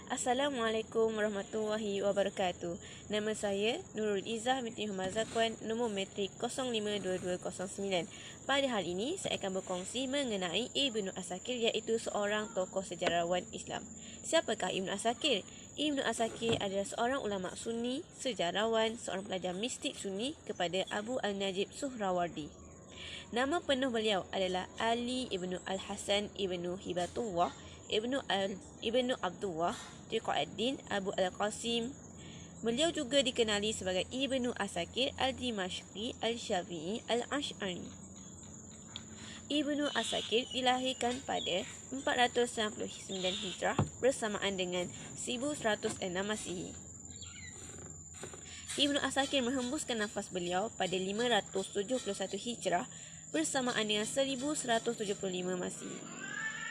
Assalamualaikum warahmatullahi wabarakatuh. Nama saya Nurul Izzah binti Muhammad Zakwan, nombor matrik 052209. Pada hari ini, saya akan berkongsi mengenai Ibnu Asakir, iaitu seorang tokoh sejarawan Islam. Siapakah Ibnu Asakir? Ibnu Asakir adalah seorang ulama Sunni, sejarawan, seorang pelajar mistik Sunni kepada Abu Al-Najib Suhrawardi. Nama penuh beliau adalah Ali Ibnu Al-Hasan Ibnu Hibatullah Ibnu Abdullah Tiqauddin Abu Al-Qasim. Beliau juga dikenali sebagai Ibnu Asakir Al-Dimashqi Al-Syafi'i Al-Ash'ari. Ibnu Asakir dilahirkan pada 499 Hijrah bersamaan dengan 1106 Masihi. Ibnu Asakir menghembuskan nafas beliau pada 571 Hijrah bersamaan dengan 1175 Masihi.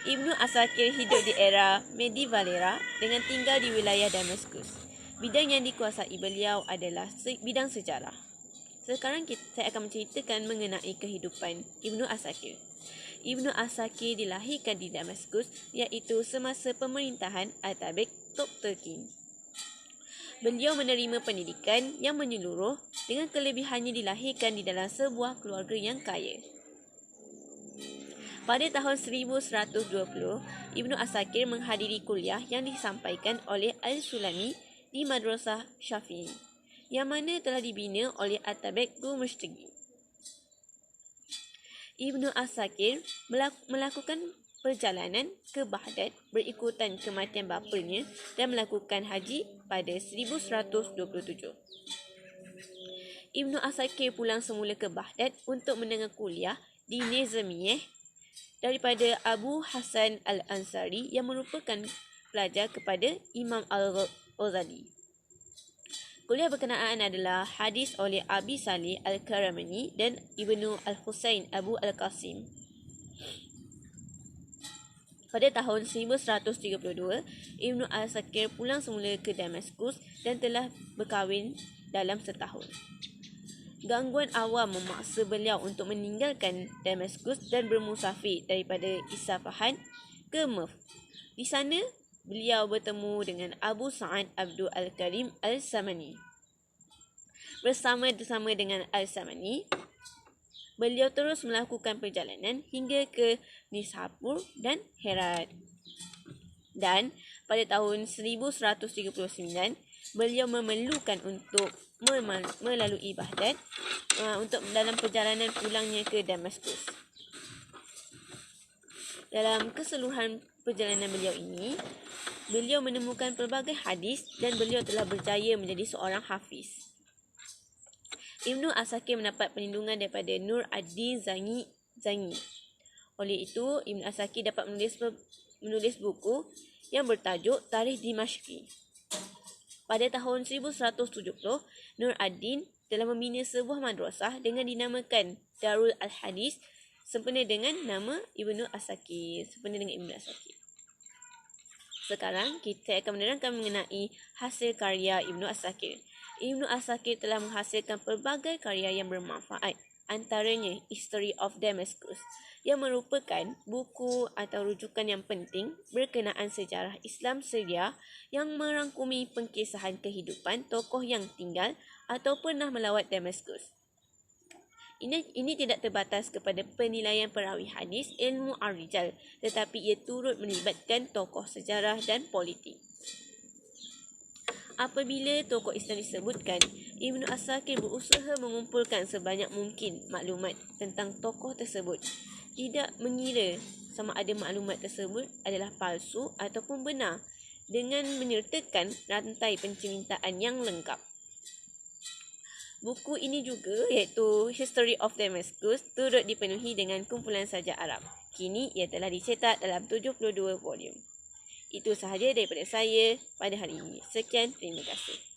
Ibnu Asakir hidup di era Medievalera dengan tinggal di wilayah Damaskus. Bidang yang dikuasai beliau adalah bidang sejarah. Sekarang saya akan menceritakan mengenai kehidupan Ibnu Asakir. Ibnu Asakir dilahirkan di Damaskus, iaitu semasa pemerintahan Atabeg Toktekin. Beliau menerima pendidikan yang menyeluruh, dengan kelebihannya dilahirkan di dalam sebuah keluarga yang kaya. Pada tahun 1120, Ibnu Asakir menghadiri kuliah yang disampaikan oleh Al-Sulami di Madrasah Syafi'i, yang mana telah dibina oleh Atabeg Gumshtagi. Ibnu Asakir melakukan perjalanan ke Baghdad berikutan kematian bapanya dan melakukan haji pada 1127. Ibnu Asakir pulang semula ke Baghdad untuk mendengar kuliah di Nizamiyah daripada Abu Hasan Al-Ansari yang merupakan pelajar kepada Imam Al-Ghazali. Kuliah berkenaan adalah hadis oleh Abi Salih Al-Karamani dan Ibnu Al-Husain Abu Al-Qasim. Pada tahun 1132, Ibnu Asakir pulang semula ke Damaskus dan telah berkahwin dalam setahun. Gangguan awam memaksa beliau untuk meninggalkan Damaskus dan bermusafir daripada Isfahan ke Merv. Di sana, beliau bertemu dengan Abu Sa'ad Abdul Al-Karim Al-Samani. Bersama dengan Al-Samani, beliau terus melakukan perjalanan hingga ke Nishapur dan Herat. Dan pada tahun 1139, beliau memerlukan untuk melalui Baghdad untuk dalam perjalanan pulangnya ke Damaskus. Dalam keseluruhan perjalanan beliau ini, beliau menemukan pelbagai hadis dan beliau telah berjaya menjadi seorang hafiz. Ibnu Asakir mendapat perlindungan daripada Nur ad-Din Zangi. Oleh itu, Ibnu Asakir dapat menulis buku yang bertajuk Tarikh Dimashqi. Pada tahun 1170, Nur ad-Din telah membina sebuah madrasah dengan dinamakan Darul Al-Hadis sempena dengan nama Ibnu Asakir. Sekarang kita akan menerangkan mengenai hasil karya Ibnu Asakir. Ibnu Asakir telah menghasilkan pelbagai karya yang bermanfaat, antaranya History of Damascus, yang merupakan buku atau rujukan yang penting berkenaan sejarah Islam Syria yang merangkumi pengkisahan kehidupan tokoh yang tinggal atau pernah melawat Damaskus. Ini tidak terbatas kepada penilaian perawi hadis ilmu ar-rijal, tetapi ia turut melibatkan tokoh sejarah dan politik. Apabila tokoh Islam disebutkan, Ibnu Asakir berusaha mengumpulkan sebanyak mungkin maklumat tentang tokoh tersebut, tidak mengira sama ada maklumat tersebut adalah palsu ataupun benar, dengan menyertakan rantai pencermitaan yang lengkap. Buku ini juga, iaitu History of Damascus, turut dipenuhi dengan kumpulan saja Arab. Kini ia telah dicetak dalam 72 volume. Itu sahaja daripada saya pada hari ini. Sekian, terima kasih.